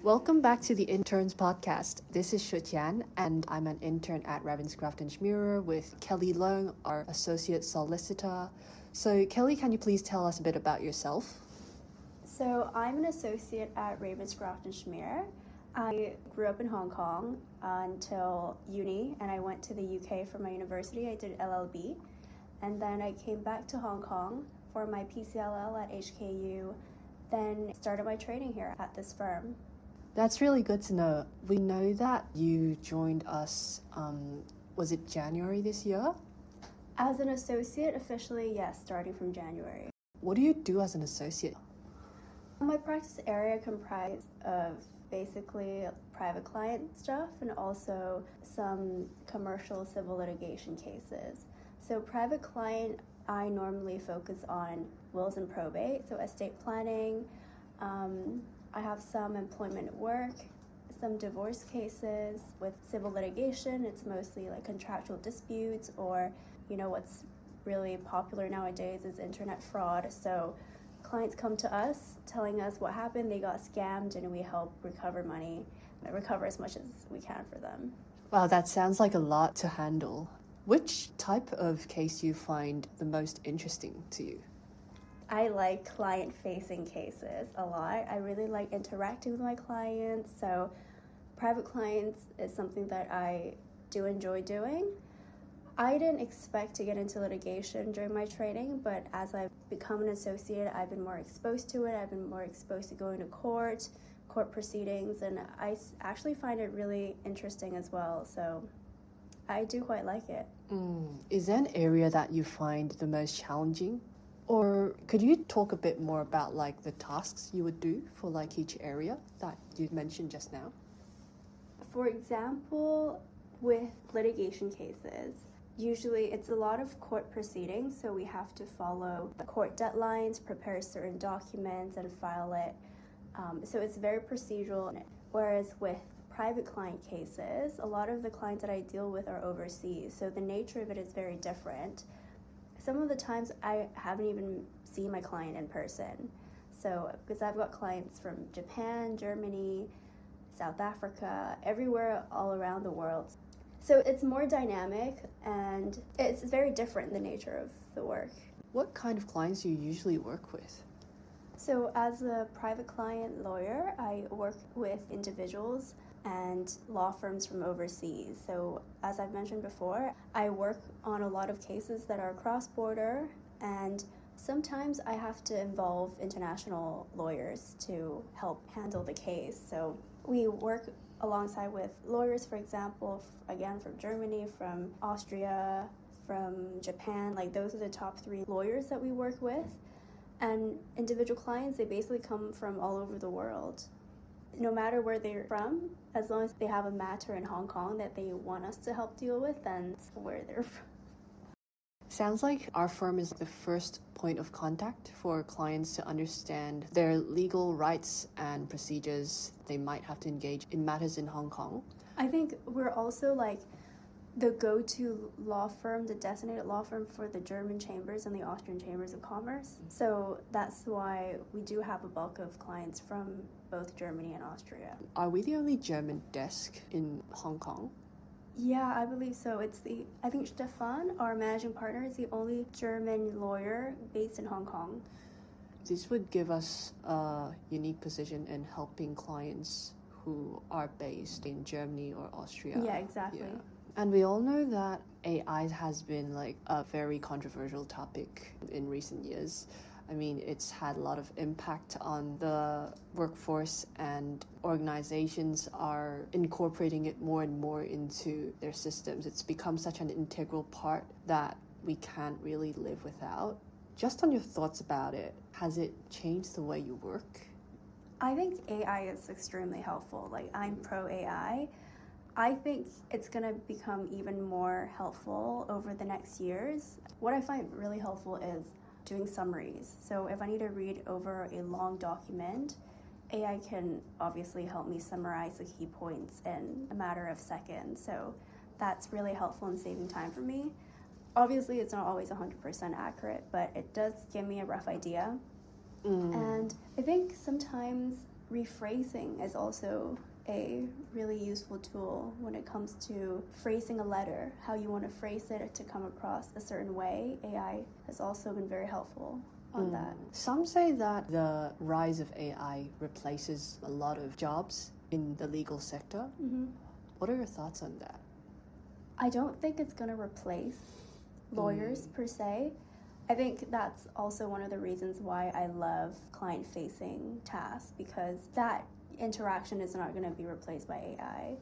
Welcome back to the Interns podcast. This is Shutian, and I'm an intern at Ravenscroft Schmierer with Kelly Leung, our associate solicitor. So, Kelly, can you please tell us a bit about yourself? So I'm an associate at Ravenscroft Schmierer. I grew up in Hong Kong until uni, and I went to the UK for my university. I did LLB, and then I came back to Hong Kong for my PCLL at HKU, then started my training here at this firm. That's really good to know. We know that you joined us, was it January this year? As an associate, officially, yes, starting from January. What do you do as an associate? My practice area comprised of basically private client stuff and also some commercial civil litigation cases. So private client, I normally focus on wills and probate, so estate planning. I have some employment work, some divorce cases. With civil litigation, it's mostly like contractual disputes, or what's really popular nowadays is internet fraud. So clients come to us telling us what happened, they got scammed, and we help recover money, recover as much as we can for them. Wow, that sounds like a lot to handle. Which type of case do you find the most interesting to you? I like client-facing cases a lot. I really like interacting with my clients, so private clients is something that I do enjoy doing. I didn't expect to get into litigation during my training, but as I've become an associate, I've been more exposed to it. I've been more exposed to going to court proceedings, and I actually find it really interesting as well. So I do quite like it. Is there an area that you find the most challenging? Or could you talk a bit more about the tasks you would do for each area that you mentioned just now? For example, with litigation cases, usually it's a lot of court proceedings, so we have to follow court deadlines, prepare certain documents, and file it. So it's very procedural. Whereas with private client cases, a lot of the clients that I deal with are overseas, so the nature of it is very different. Some of the times I haven't even seen my client in person. So, because I've got clients from Japan, Germany, South Africa, everywhere all around the world. So it's more dynamic and it's very different, the nature of the work. What kind of clients do you usually work with? So as a private client lawyer, I work with individuals and law firms from overseas. So as I've mentioned before, I work on a lot of cases that are cross-border, and sometimes I have to involve international lawyers to help handle the case. So we work alongside with lawyers, for example, again from Germany, from Austria, from Japan. Those are the top 3 lawyers that we work with. And individual clients, they basically come from all over the world. No matter where they're from, as long as they have a matter in Hong Kong that they want us to help deal with, then it's where they're from. Sounds like our firm is the first point of contact for clients to understand their legal rights and procedures they might have to engage in matters in Hong Kong. I think we're also the go-to law firm, the designated law firm for the German chambers and the Austrian chambers of commerce. So that's why we do have a bulk of clients from both Germany and Austria. Are we the only German desk in Hong Kong? Yeah, I believe so. I think Stefan, our managing partner, is the only German lawyer based in Hong Kong. This would give us a unique position in helping clients who are based in Germany or Austria. Yeah, exactly. Yeah. And we all know that AI has been a very controversial topic in recent years. I mean, it's had a lot of impact on the workforce, and organizations are incorporating it more and more into their systems. It's become such an integral part that we can't really live without. Just on your thoughts about it, has it changed the way you work? I think AI is extremely helpful. I'm pro AI. I think it's going to become even more helpful over the next years. What I find really helpful is doing summaries. So if I need to read over a long document, AI can obviously help me summarize the key points in a matter of seconds. So that's really helpful in saving time for me. Obviously, it's not always 100% accurate, but it does give me a rough idea. And I think sometimes rephrasing is also a really useful tool when it comes to phrasing a letter, how you want to phrase it to come across a certain way. AI has also been very helpful on that. Some say that the rise of AI replaces a lot of jobs in the legal sector. What are your thoughts on that? I don't think it's going to replace lawyers per se. I think that's also one of the reasons why I love client-facing tasks, because that interaction is not going to be replaced by AI.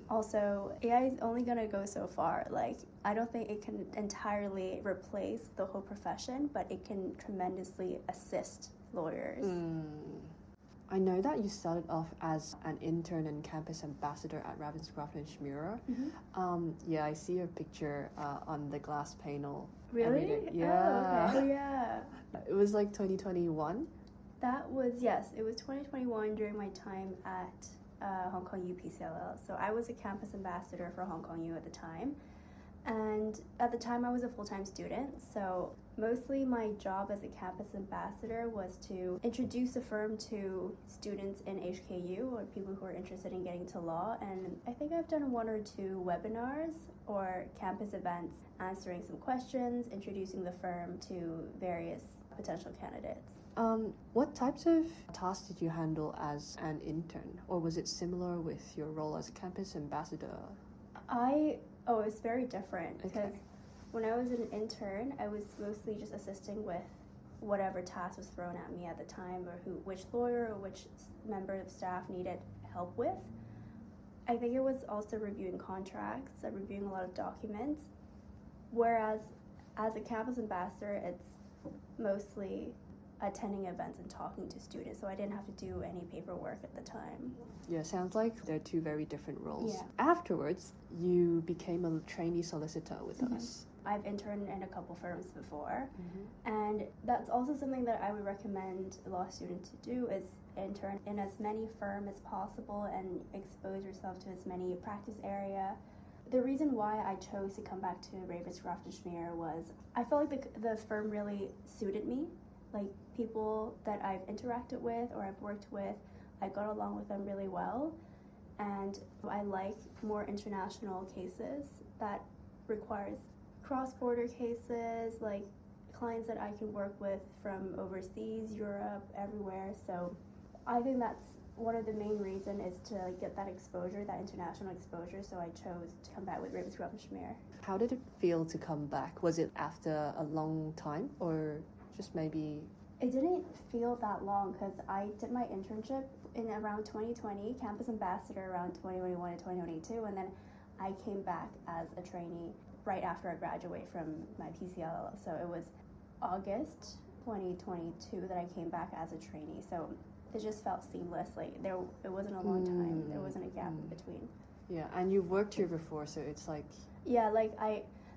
Also, AI is only going to go so far. Like, I don't think it can entirely replace the whole profession, but it can tremendously assist lawyers. I know that you started off as an intern and campus ambassador at Ravenscroft Schmierer. Yeah, I see your picture on the glass panel. Really? Yeah. Oh, okay. Yeah. It was like 2021? That was, yes, it was 2021 during my time at Hong Kong U PCLL. So I was a campus ambassador for Hong Kong U at the time. And at the time I was a full-time student, so mostly my job as a campus ambassador was to introduce the firm to students in HKU or people who are interested in getting to law. And I think I've done 1 or 2 webinars or campus events answering some questions, introducing the firm to various potential candidates. What types of tasks did you handle as an intern? Or was it similar with your role as a campus ambassador? Oh, it's very different because when I was an intern, I was mostly just assisting with whatever task was thrown at me at the time, or which lawyer or which member of staff needed help with. I think it was also reviewing contracts, reviewing a lot of documents, whereas as a campus ambassador, it's mostly attending events and talking to students, so I didn't have to do any paperwork at the time. Yeah, sounds like they're 2 very different roles. Yeah. Afterwards, you became a trainee solicitor with us. I've interned in a couple firms before, and that's also something that I would recommend law students to do, is intern in as many firms as possible and expose yourself to as many practice area. The reason why I chose to come back to Ravenscroft Schmierer was I felt like the firm really suited me. Like, people that I've interacted with or I've worked with, I got along with them really well, and I like more international cases that requires cross-border cases, like clients that I can work with from overseas, Europe, everywhere. So I think that's one of the main reasons is to get that exposure, that international exposure, so I chose to come back with Ravenscroft Schmierer. How did it feel to come back? Was it after a long time, or just maybe? It didn't feel that long because I did my internship in around 2020, campus ambassador around 2021 to 2022, and then I came back as a trainee right after I graduated from my PCL. So it was August 2022 that I came back as a trainee. So it just felt seamless. Like, it wasn't a long time. There wasn't a gap in between. Yeah, and you've worked here before, so it's like... Yeah,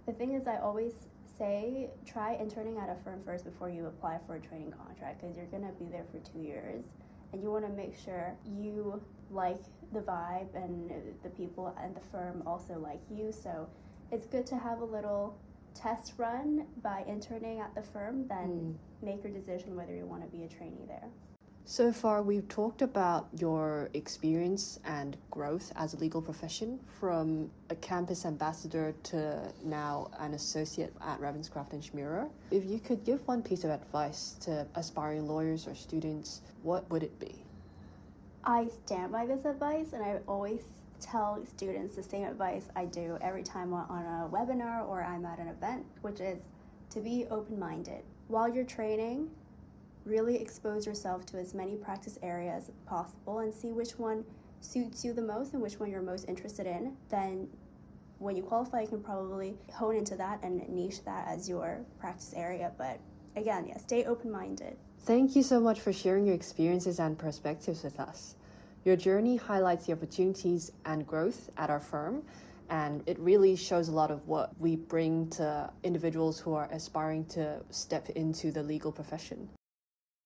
the thing is, I always say try interning at a firm first before you apply for a training contract, because you're going to be there for 2 years and you want to make sure you like the vibe and the people and the firm also like you. So it's good to have a little test run by interning at the firm, then make your decision whether you want to be a trainee there. So far, we've talked about your experience and growth as a legal profession, from a campus ambassador to now an associate at Ravenscroft Schmierer. If you could give one piece of advice to aspiring lawyers or students, what would it be? I stand by this advice, and I always tell students the same advice I do every time on a webinar or I'm at an event, which is to be open-minded. While you're training, really expose yourself to as many practice areas as possible and see which one suits you the most and which one you're most interested in. Then when you qualify, you can probably hone into that and niche that as your practice area. But again, yeah, stay open-minded. Thank you so much for sharing your experiences and perspectives with us. Your journey highlights the opportunities and growth at our firm, and it really shows a lot of what we bring to individuals who are aspiring to step into the legal profession.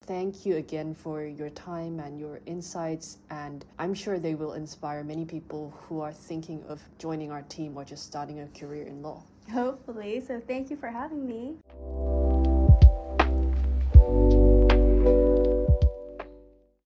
Thank you again for your time and your insights, and I'm sure they will inspire many people who are thinking of joining our team or just starting a career in law. Hopefully. So thank you for having me.